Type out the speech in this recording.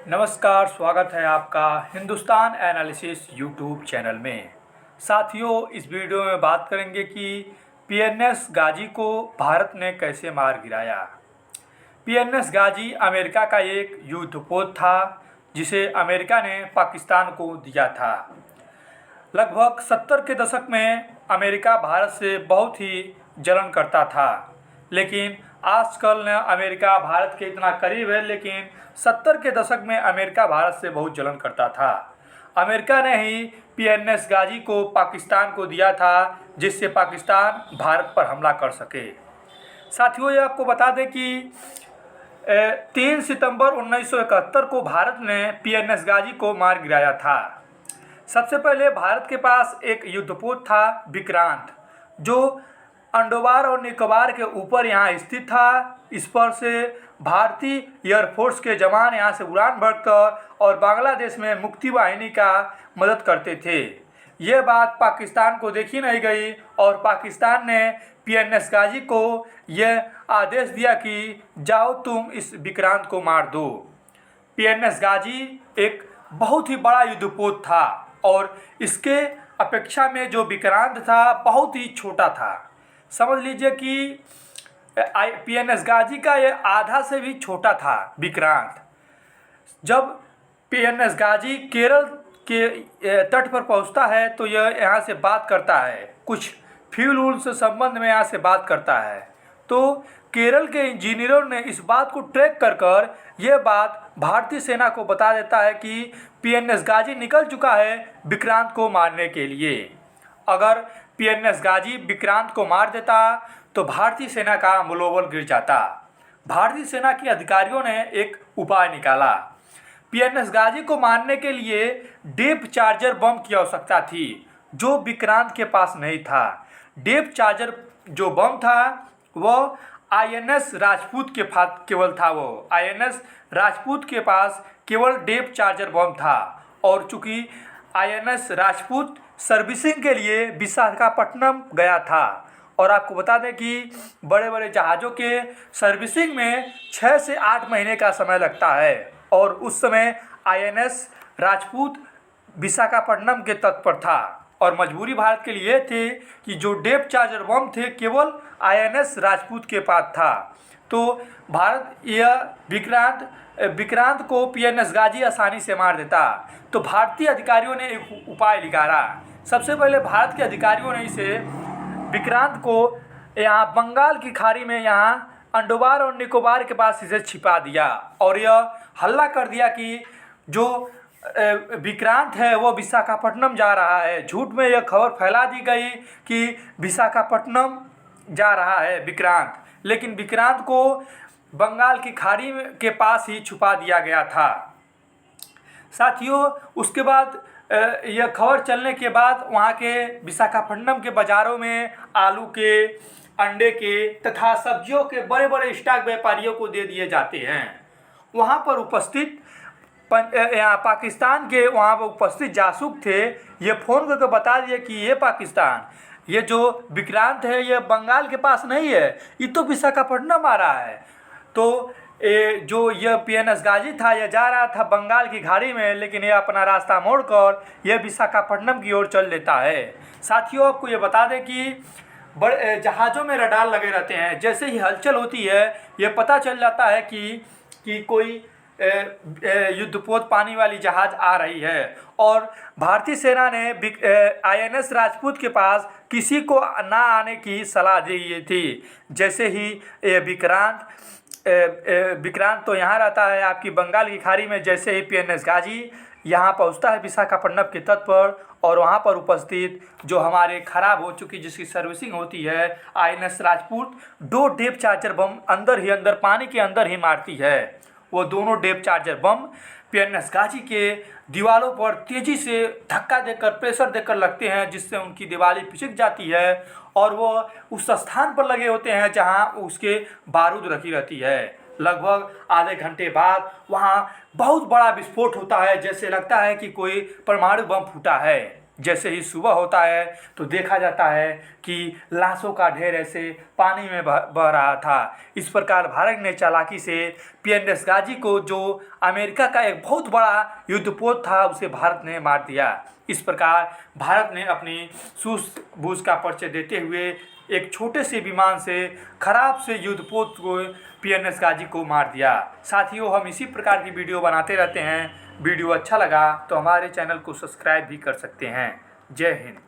नमस्कार, स्वागत है आपका हिंदुस्तान एनालिसिस यूट्यूब चैनल में। साथियों, इस वीडियो में बात करेंगे कि पीएनएस गाजी को भारत ने कैसे मार गिराया। पीएनएस गाजी अमेरिका का एक युद्धपोत था जिसे अमेरिका ने पाकिस्तान को दिया था। लगभग 70 के दशक में अमेरिका भारत से बहुत ही जलन करता था, लेकिन आजकल न अमेरिका भारत के इतना करीब है, लेकिन 70 के दशक में अमेरिका भारत से बहुत जलन करता था। अमेरिका ने ही पीएनएस गाजी को पाकिस्तान को दिया था जिससे पाकिस्तान भारत पर हमला कर सके। साथियों, ये आपको बता दें कि 3 सितंबर 1971 को भारत ने पीएनएस गाजी को मार गिराया था। सबसे पहले भारत के पास एक युद्धपोत था विक्रांत, जो अंडोबार और निकोबार के ऊपर यहाँ स्थित था। इस पर से भारतीय एयरफोर्स के जवान यहाँ से उड़ान भरकर और बांग्लादेश में मुक्ति वाहिनी का मदद करते थे। ये बात पाकिस्तान को देखी नहीं गई और पाकिस्तान ने पीएनएस गाजी को यह आदेश दिया कि जाओ तुम इस विक्रांत को मार दो। पीएनएस गाजी एक बहुत ही बड़ा युद्धपोत था और इसके अपेक्षा में जो विक्रांत था बहुत ही छोटा था। समझ लीजिए कि पीएनएस गाजी का ये आधा से भी छोटा था विक्रांत। जब पीएनएस गाजी केरल के तट पर पहुंचता है तो यह यहाँ से बात करता है, कुछ फ्यूल वूल से संबंध में यहाँ से बात करता है। तो केरल के इंजीनियरों ने इस बात को ट्रैक कर यह बात भारतीय सेना को बता देता है कि पीएनएस गाजी निकल चुका है विक्रांत को मारने के लिए। अगर पीएनएस गाजी विक्रांत को मार देता तो भारतीय सेना का मनोबल गिर जाता। भारतीय सेना के अधिकारियों ने एक उपाय निकाला। पीएनएस गाजी को मारने के लिए डेप चार्जर बम की आवश्यकता थी, जो विक्रांत के पास नहीं था। डेप चार्जर जो बम था वह आईएनएस राजपूत के पास केवल था। वो आईएनएस राजपूत के पास केवल डेप चार्जर बम था और चूंकि आईएनएस राजपूत सर्विसिंग के लिए विशाखापट्टनम गया था और आपको बता दें कि बड़े बड़े जहाज़ों के सर्विसिंग में 6 से 8 महीने का समय लगता है और उस समय आईएनएस राजपूत विशाखापट्टनम के तट पर था और मजबूरी भारत के लिए थी कि जो डेप चार्जर बम थे केवल आईएनएस राजपूत के पास था। तो भारत यह विक्रांत को पीएनएस गाजी आसानी से मार देता। तो भारतीय अधिकारियों ने एक उपाय निकाला। सबसे पहले भारत के अधिकारियों ने इसे विक्रांत को यहाँ बंगाल की खाड़ी में यहाँ अंडोबार और निकोबार के पास इसे छिपा दिया और यह हल्ला कर दिया कि जो विक्रांत है वो विशाखापट्टनम जा रहा है। झूठ में यह खबर फैला दी गई कि विशाखापट्टनम जा रहा है विक्रांत, लेकिन विक्रांत को बंगाल की खाड़ी के पास ही छुपा दिया गया था। साथियों, उसके बाद यह खबर चलने के बाद वहाँ के विशाखापट्टनम के बाज़ारों में आलू के, अंडे के तथा सब्जियों के बड़े बड़े स्टॉक व्यापारियों को दे दिए जाते हैं। वहाँ पर उपस्थित पाकिस्तान के वहाँ पर उपस्थित जासूस थे, ये फ़ोन करके बता दिए कि ये पाकिस्तान, ये जो विक्रांत है ये बंगाल के पास नहीं है, ये तो विशाखापट्टनम आ रहा है। तो जो यह पीएनएस गाजी था यह जा रहा था बंगाल की खाड़ी में, लेकिन यह अपना रास्ता मोड़कर यह विशाखापट्टनम की ओर चल देता है। साथियों, आपको ये बता दें कि बड़े जहाज़ों में रडार लगे रहते हैं। जैसे ही हलचल होती है यह पता चल जाता है कि कोई युद्धपोत पानी वाली जहाज़ आ रही है और भारतीय सेना ने आईएनएस राजपूत के पास किसी को ना आने की सलाह दी थी। जैसे ही विक्रांत तो यहाँ रहता है आपकी बंगाल की खाड़ी में। जैसे ही पीएनएस गाजी यहाँ पहुँचता है विशाखापट्टनम के तट पर और वहाँ पर उपस्थित जो हमारे ख़राब हो चुकी जिसकी सर्विसिंग होती है आईएनएस राजपूत 2 डेप चार्जर बम अंदर पानी के अंदर ही मारती है। वो दोनों डेप चार्जर बम पीएनएस गाजी के दीवारों पर तेज़ी से धक्का देकर, प्रेशर देकर लगते हैं, जिससे उनकी दीवारें पिचक जाती है और वो उस स्थान पर लगे होते हैं जहां उसके बारूद रखी रहती है। लगभग आधे घंटे बाद वहां बहुत बड़ा विस्फोट होता है, जैसे लगता है कि कोई परमाणु बम फूटा है। जैसे ही सुबह होता है तो देखा जाता है कि लाशों का ढेर ऐसे पानी में बह रहा था। इस प्रकार भारत ने चालाकी से पीएनएस गाजी को, जो अमेरिका का एक बहुत बड़ा युद्धपोत था, उसे भारत ने मार दिया। इस प्रकार भारत ने अपनी सूझबूझ का परिचय देते हुए एक छोटे से विमान से खराब से युद्धपोत को, पीएनएस गाजी को मार दिया। साथियों, हम इसी प्रकार की वीडियो बनाते रहते हैं। वीडियो अच्छा लगा तो हमारे चैनल को सब्सक्राइब भी कर सकते हैं। जय हिंद।